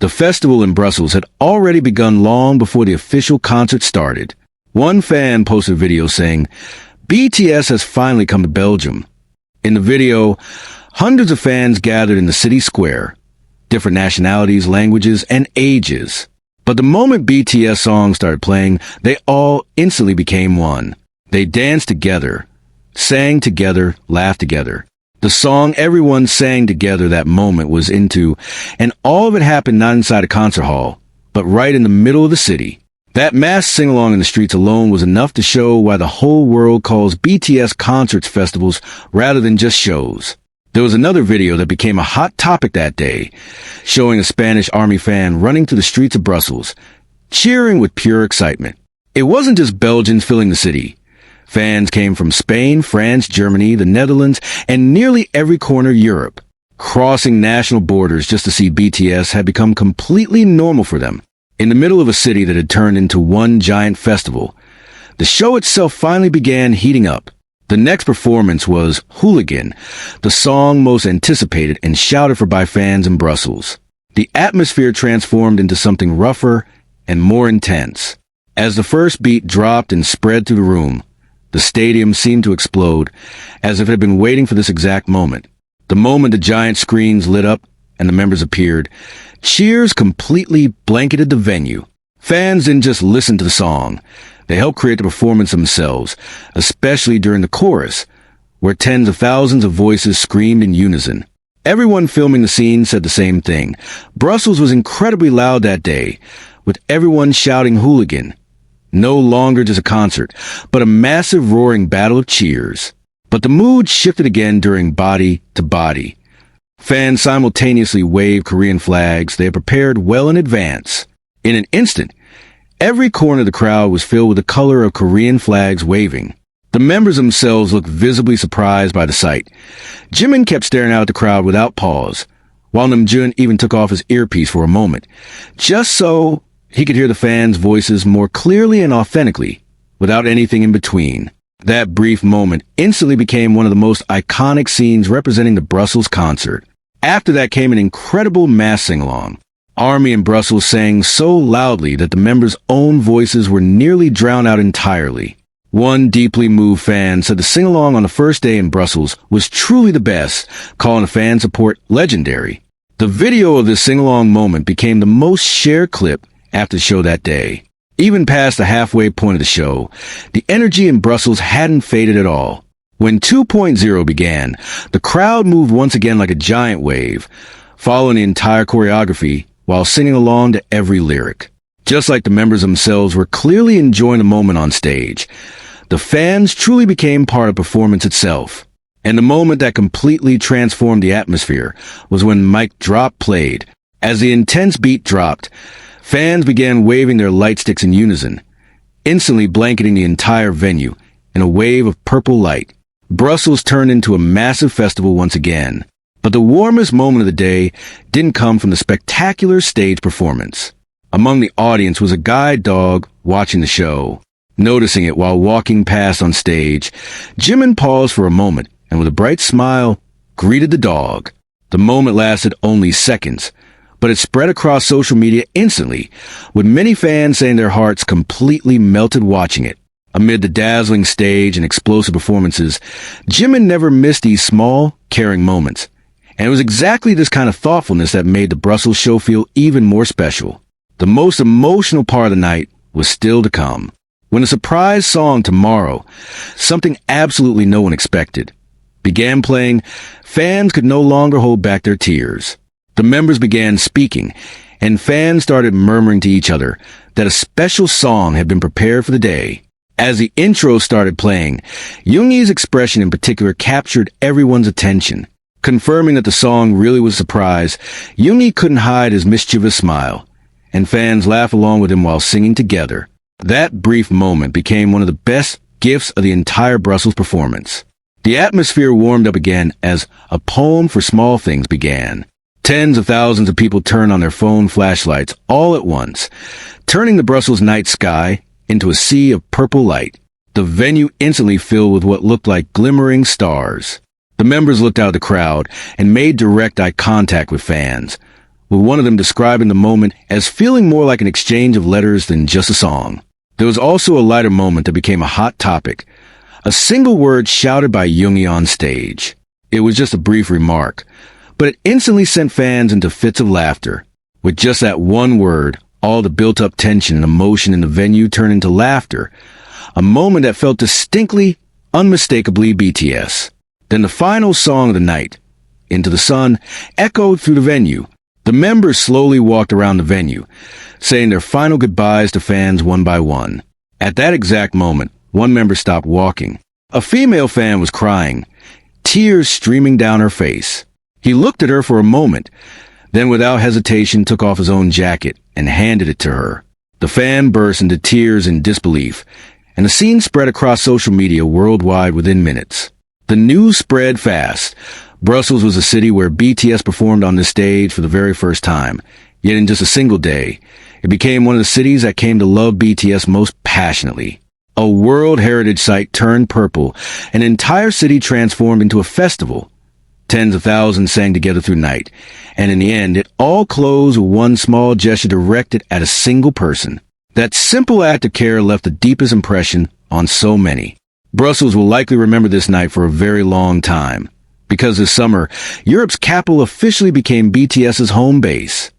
The festival in Brussels had already begun long before the official concert started. One fan posted a video saying, "BTS has finally come to Belgium." In the video, hundreds of fans gathered in the city square, different nationalities, languages, and ages. But the moment BTS songs started playing, they all instantly became one. They danced together, sang together, laughed together. The song everyone sang together that moment was into, and all of it happened not inside a concert hall, but right in the middle of the city. That mass sing-along in the streets alone was enough to show why the whole world calls BTS concerts festivals rather than just shows. There was another video that became a hot topic that day, showing a Spanish army fan running through the streets of Brussels, cheering with pure excitement. It wasn't just Belgians filling the city. Fans came from Spain, France, Germany, the Netherlands, and nearly every corner of Europe. Crossing national borders just to see BTS had become completely normal for them. In the middle of a city that had turned into one giant festival, the show itself finally began heating up. The next performance was Hooligan, the song most anticipated and shouted for by fans in Brussels. The atmosphere transformed into something rougher and more intense. As the first beat dropped and spread through the room, the stadium seemed to explode, as if it had been waiting for this exact moment. The moment the giant screens lit up and the members appeared, cheers completely blanketed the venue. Fans didn't just listen to the song. They helped create the performance themselves, especially during the chorus, where tens of thousands of voices screamed in unison. Everyone filming the scene said the same thing. Brussels was incredibly loud that day, with everyone shouting Hooligan. No longer just a concert, but a massive roaring battle of cheers. But the mood shifted again during Body to Body. Fans simultaneously waved Korean flags they had prepared well in advance. In an instant, every corner of the crowd was filled with the color of Korean flags waving. The members themselves looked visibly surprised by the sight. Jimin kept staring out at the crowd without pause, while Namjoon even took off his earpiece for a moment, just so he could hear the fans' voices more clearly and authentically, without anything in between. That brief moment instantly became one of the most iconic scenes representing the Brussels concert. After that came an incredible mass sing-along. Army in Brussels sang so loudly that the members' own voices were nearly drowned out entirely. One deeply moved fan said the sing-along on the first day in Brussels was truly the best, calling the fan support legendary. The video of this sing-along moment became the most shared clip after the show that day. Even past the halfway point of the show, the energy in Brussels hadn't faded at all. When 2.0 began, the crowd moved once again like a giant wave, following the entire choreography while singing along to every lyric. Just like the members themselves were clearly enjoying the moment on stage, the fans truly became part of the performance itself. And the moment that completely transformed the atmosphere was when Mic Drop played. As the intense beat dropped, fans began waving their light sticks in unison, instantly blanketing the entire venue in a wave of purple light. Brussels turned into a massive festival once again. But the warmest moment of the day didn't come from the spectacular stage performance. Among the audience was a guide dog watching the show. Noticing it while walking past on stage, Jimin paused for a moment and with a bright smile, greeted the dog. The moment lasted only seconds, but it spread across social media instantly, with many fans saying their hearts completely melted watching it. Amid the dazzling stage and explosive performances, Jimin never missed these small, caring moments. And it was exactly this kind of thoughtfulness that made the Brussels show feel even more special. The most emotional part of the night was still to come. When a surprise song Tomorrow, something absolutely no one expected, began playing, fans could no longer hold back their tears. The members began speaking, and fans started murmuring to each other that a special song had been prepared for the day. As the intro started playing, Hyung's expression in particular captured everyone's attention. Confirming that the song really was a surprise, Hyung couldn't hide his mischievous smile, and fans laughed along with him while singing together. That brief moment became one of the best gifts of the entire Brussels performance. The atmosphere warmed up again as A Poem for Small Things began. Tens of thousands of people turned on their phone flashlights all at once, turning the Brussels night sky into a sea of purple light. The venue instantly filled with what looked like glimmering stars. The members looked out at the crowd and made direct eye contact with fans, with one of them describing the moment as feeling more like an exchange of letters than just a song. There was also a lighter moment that became a hot topic, a single word shouted by Hyung on stage. It was just a brief remark, but it instantly sent fans into fits of laughter. With just that one word, all the built-up tension and emotion in the venue turned into laughter, a moment that felt distinctly, unmistakably BTS. Then the final song of the night, Into the Sun, echoed through the venue. The members slowly walked around the venue, saying their final goodbyes to fans one by one. At that exact moment, one member stopped walking. A female fan was crying, tears streaming down her face. He looked at her for a moment, then without hesitation took off his own jacket and handed it to her. The fan burst into tears in disbelief, and the scene spread across social media worldwide within minutes. The news spread fast. Brussels was a city where BTS performed on this stage for the very first time. Yet in just a single day, it became one of the cities that came to love BTS most passionately. A World Heritage Site turned purple, an entire city transformed into a festival. Tens of thousands sang together through night, and in the end, it all closed with one small gesture directed at a single person. That simple act of care left the deepest impression on so many. Brussels will likely remember this night for a very long time, because this summer, Europe's capital officially became BTS's home base.